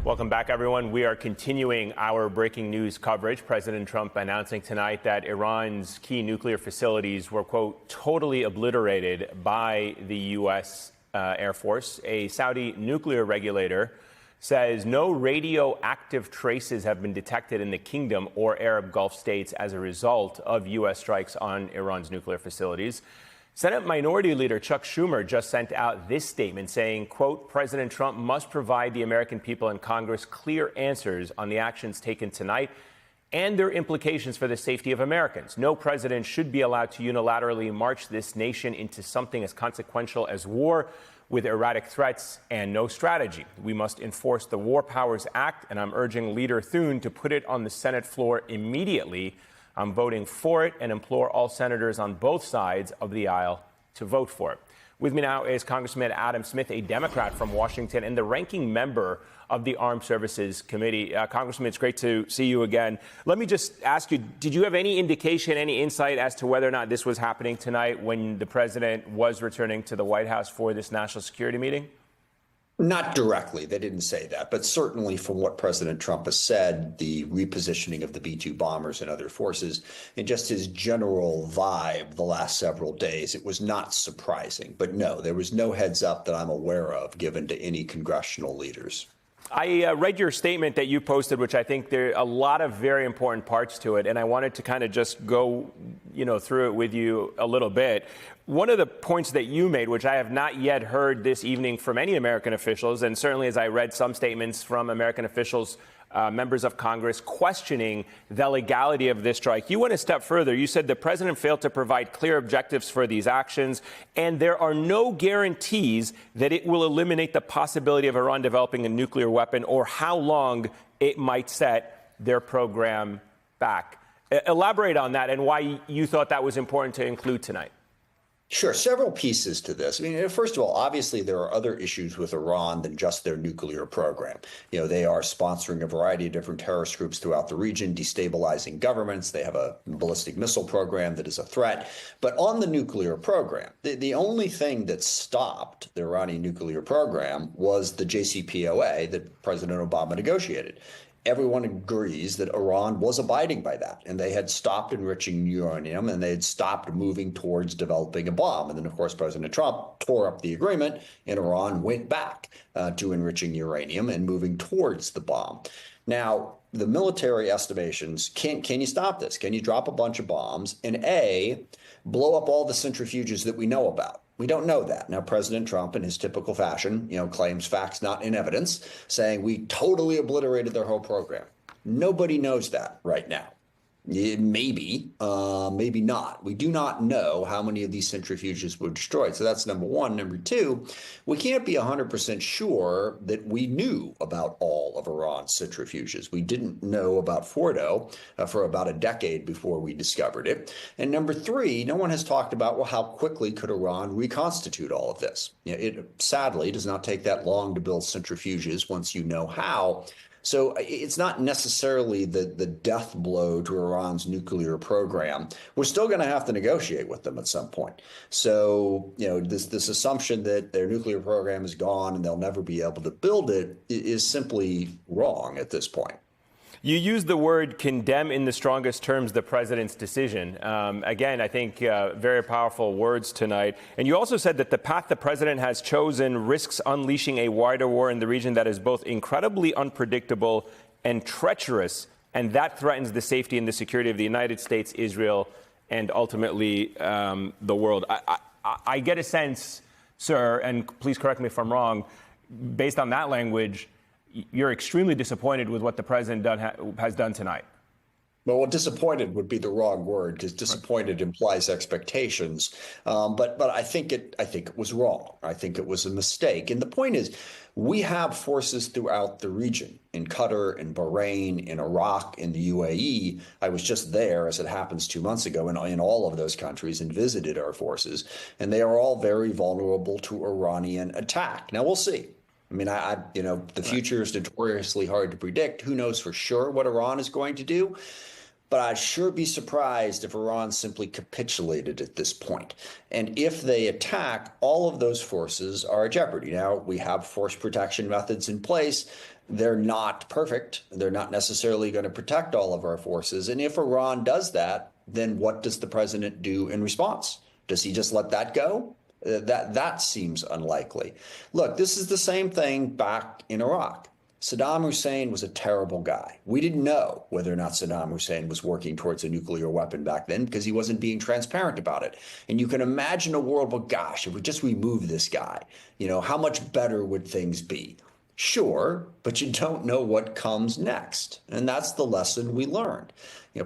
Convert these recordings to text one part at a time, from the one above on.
Welcome back, everyone. We are continuing our breaking news coverage. President Trump announcing tonight that Iran's key nuclear facilities were, quote, totally obliterated by the U.S. Air Force. A Saudi nuclear regulator says no radioactive traces have been detected in the kingdom or Arab Gulf states as a result of U.S. strikes on Iran's nuclear facilities. Senate Minority Leader Chuck Schumer just sent out this statement saying, quote, President Trump must provide the American people and Congress clear answers on the actions taken tonight and their implications for the safety of Americans. No president should be allowed to unilaterally march this nation into something as consequential as war with erratic threats and no strategy. We must enforce the War Powers Act, and I'm urging Leader Thune to put it on the Senate floor immediately. I'm voting for it and implore all senators on both sides of the aisle to vote for it. With me now is Congressman Adam Smith, a Democrat from Washington and the ranking member of the Armed Services Committee. Congressman, it's great to see you again. Let me just ask you, did you have any indication, any insight as to whether or not this was happening tonight when the president was returning to the White House for this national security meeting? Not directly. They didn't say that. But certainly from what President Trump has said, the repositioning of the B-2 bombers and other forces, and just his general vibe the last several days, it was not surprising. But no, there was no heads up that I'm aware of given to any congressional leaders. I read your statement that you posted, which I think there are a lot of very important parts to it, and I wanted to kind of just go, through it with you a little bit. One of the points that you made, which I have not yet heard this evening from any American officials, and certainly as I read some statements from American officials, members of Congress questioning the legality of this strike. You went a step further. You said the president failed to provide clear objectives for these actions, and there are no guarantees that it will eliminate the possibility of Iran developing a nuclear weapon or how long it might set their program back. Elaborate on that and why you thought that was important to include tonight. Sure. Several pieces to this. I mean, first of all, obviously, there are other issues with Iran than just their nuclear program. They are sponsoring a variety of different terrorist groups throughout the region, destabilizing governments. They have a ballistic missile program that is a threat. But on the nuclear program, the only thing that stopped the Iranian nuclear program was the JCPOA that President Obama negotiated. Everyone agrees that Iran was abiding by that, and they had stopped enriching uranium, and they had stopped moving towards developing a bomb. And then, of course, President Trump tore up the agreement, and Iran went back to enriching uranium and moving towards the bomb. Now, the military estimations, can you stop this? Can you drop a bunch of bombs and blow up all the centrifuges that we know about? We don't know that. Now, President Trump, in his typical fashion, claims facts not in evidence, saying we totally obliterated their whole program. Nobody knows that right now. Maybe, maybe not. We do not know how many of these centrifuges were destroyed. So that's number one. Number two, we can't be 100% sure that we knew about all of Iran's centrifuges. We didn't know about Fordo for about a decade before we discovered it. And number three, no one has talked about, well, how quickly could Iran reconstitute all of this? It sadly does not take that long to build centrifuges once you know how. So it's not necessarily the death blow to Iran's nuclear program. We're still going to have to negotiate with them at some point. So, this assumption that their nuclear program is gone and they'll never be able to build it is simply wrong at this point. You used the word condemn in the strongest terms the president's decision. Again, I think very powerful words tonight. And you also said that the path the president has chosen risks unleashing a wider war in the region that is both incredibly unpredictable and treacherous, and that threatens the safety and the security of the United States, Israel, and ultimately the world. I get a sense, sir, and please correct me if I'm wrong, based on that language, you're extremely disappointed with what the president has done tonight. Well, disappointed would be the wrong word because disappointed implies expectations. But I think it was wrong. I think it was a mistake. And the point is, we have forces throughout the region, in Qatar, in Bahrain, in Iraq, in the UAE. I was just there, as it happens, 2 months ago, in all of those countries and visited our forces. And they are all very vulnerable to Iranian attack. Now, we'll see. I mean, the future is notoriously hard to predict. Who knows for sure what Iran is going to do? But I'd sure be surprised if Iran simply capitulated at this point. And if they attack, all of those forces are at jeopardy. Now, we have force protection methods in place. they're not perfect. They're not necessarily going to protect all of our forces. And if Iran does that, then what does the president do in response? Does he just let that go? That seems unlikely. Look, this is the same thing back in Iraq. Saddam Hussein was a terrible guy. We didn't know whether or not Saddam Hussein was working towards a nuclear weapon back then because he wasn't being transparent about it. And you can imagine a world, well, gosh, if we just remove this guy, how much better would things be? Sure, but you don't know what comes next. And that's the lesson we learned.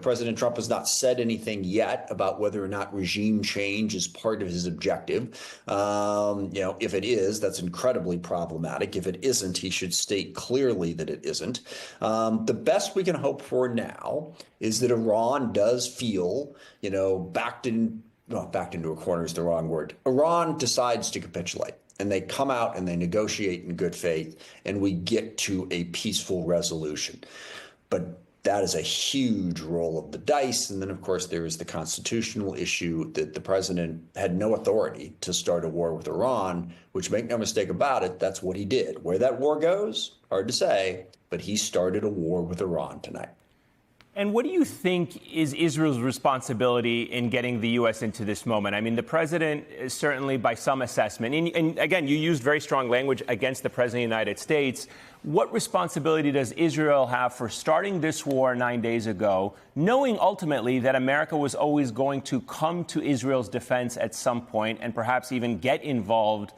President Trump has not said anything yet about whether or not regime change is part of his objective. If it is, that's incredibly problematic. If it isn't, he should state clearly that it isn't. The best we can hope for now is that Iran does feel, backed into a corner is the wrong word. Iran decides to capitulate. And they come out and they negotiate in good faith, and we get to a peaceful resolution. But that is a huge roll of the dice. And then, of course, there is the constitutional issue that the president had no authority to start a war with Iran, which, make no mistake about it, that's what he did. Where that war goes, hard to say, but he started a war with Iran tonight. And what do you think is Israel's responsibility in getting the U.S. into this moment? I mean, the president is certainly, by some assessment, and again, you used very strong language against the president of the United States. What responsibility does Israel have for starting this war 9 days ago, knowing ultimately that America was always going to come to Israel's defense at some point and perhaps even get involved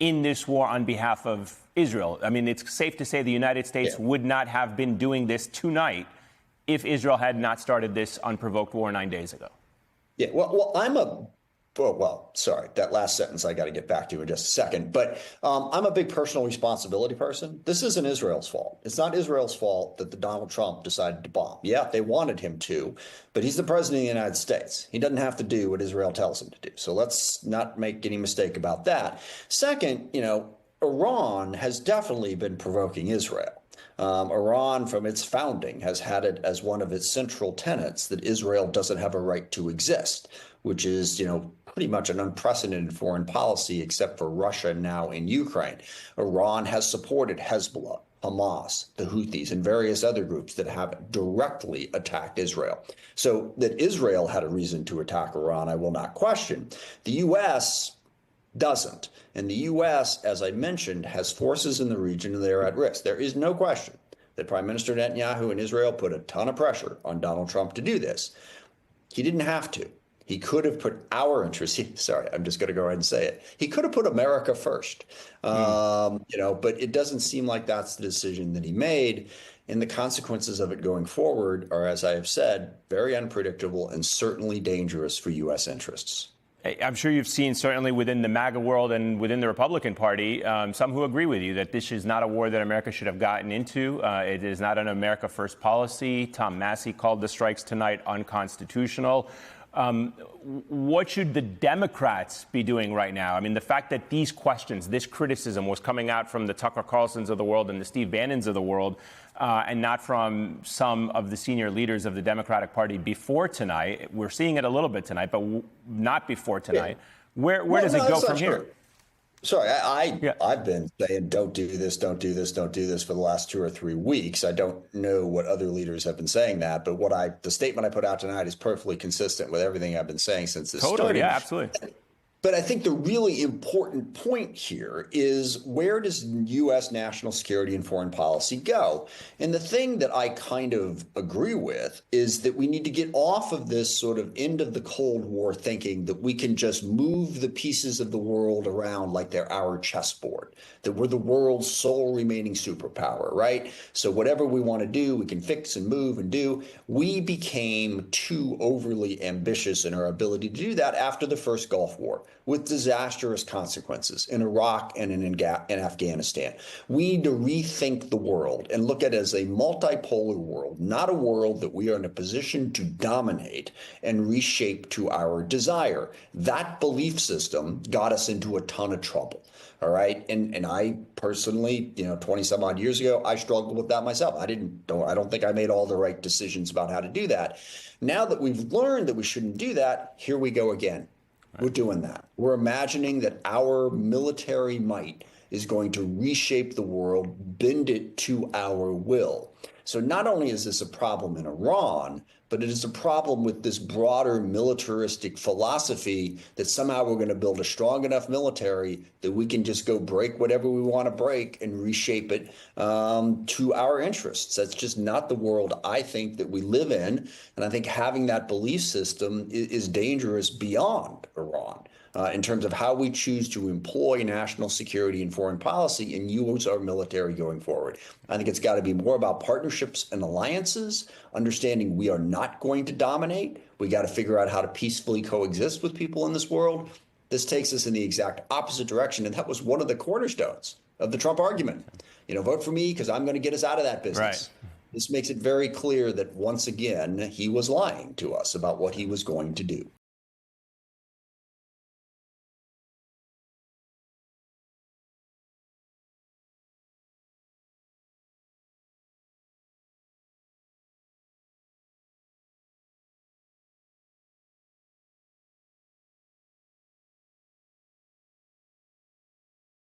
in this war on behalf of Israel? I mean, it's safe to say the United States would not have been doing this tonight if Israel had not started this unprovoked war 9 days ago. Yeah, sorry, that last sentence I got to get back to in just a second. But I'm a big personal responsibility person. This isn't Israel's fault. It's not Israel's fault that Donald Trump decided to bomb. Yeah, they wanted him to, but he's the president of the United States. He doesn't have to do what Israel tells him to do. So let's not make any mistake about that. Second, Iran has definitely been provoking Israel. Iran, from its founding, has had it as one of its central tenets that Israel doesn't have a right to exist, which is, pretty much an unprecedented foreign policy, except for Russia now in Ukraine. Iran has supported Hezbollah, Hamas, the Houthis, and various other groups that have directly attacked Israel. So that Israel had a reason to attack Iran, I will not question. The U.S. doesn't. And the U.S., as I mentioned, has forces in the region and they're at risk. There is no question that Prime Minister Netanyahu and Israel put a ton of pressure on Donald Trump to do this. He didn't have to. He could have put our interests, sorry, I'm just going to go ahead and say it. He could have put America first, but it doesn't seem like that's the decision that he made. And the consequences of it going forward are, as I have said, very unpredictable and certainly dangerous for U.S. interests. I'm sure you've seen, certainly within the MAGA world and within the Republican Party, some who agree with you that this is not a war that America should have gotten into. It is not an America First policy. Tom Massie called the strikes tonight unconstitutional. What should the Democrats be doing right now? I mean, the fact that these questions, this criticism was coming out from the Tucker Carlsons of the world and the Steve Bannons of the world, and not from some of the senior leaders of the Democratic Party before tonight. We're seeing it a little bit tonight, but not before tonight. Yeah. Where does it go from here? Sorry, I've been saying don't do this for the last 2 or 3 weeks. I don't know what other leaders have been saying that, but the statement I put out tonight is perfectly consistent with everything I've been saying since this started. Yeah, absolutely. But I think the really important point here is, where does U.S. national security and foreign policy go? And the thing that I kind of agree with is that we need to get off of this sort of end of the Cold War thinking that we can just move the pieces of the world around like they're our chessboard, that we're the world's sole remaining superpower, right? So whatever we want to do, we can fix and move and do. We became too overly ambitious in our ability to do that after the first Gulf War, with disastrous consequences in Iraq and in Afghanistan. We need to rethink the world and look at it as a multipolar world, not a world that we are in a position to dominate and reshape to our desire. That belief system got us into a ton of trouble. All right. And I personally, 20 some odd years ago, I struggled with that myself. I don't think I made all the right decisions about how to do that. Now that we've learned that we shouldn't do that, here we go again. We're doing that. We're imagining that our military might is going to reshape the world, bend it to our will. So not only is this a problem in Iran, but it is a problem with this broader militaristic philosophy that somehow we're going to build a strong enough military that we can just go break whatever we want to break and reshape it to our interests. That's just not the world I think that we live in. And I think having that belief system is dangerous beyond Iran. In terms of how we choose to employ national security and foreign policy and use our military going forward. I think it's got to be more about partnerships and alliances, understanding we are not going to dominate. We got to figure out how to peacefully coexist with people in this world. This takes us in the exact opposite direction. And that was one of the cornerstones of the Trump argument. Vote for me because I'm going to get us out of that business. Right. This makes it very clear that once again, he was lying to us about what he was going to do.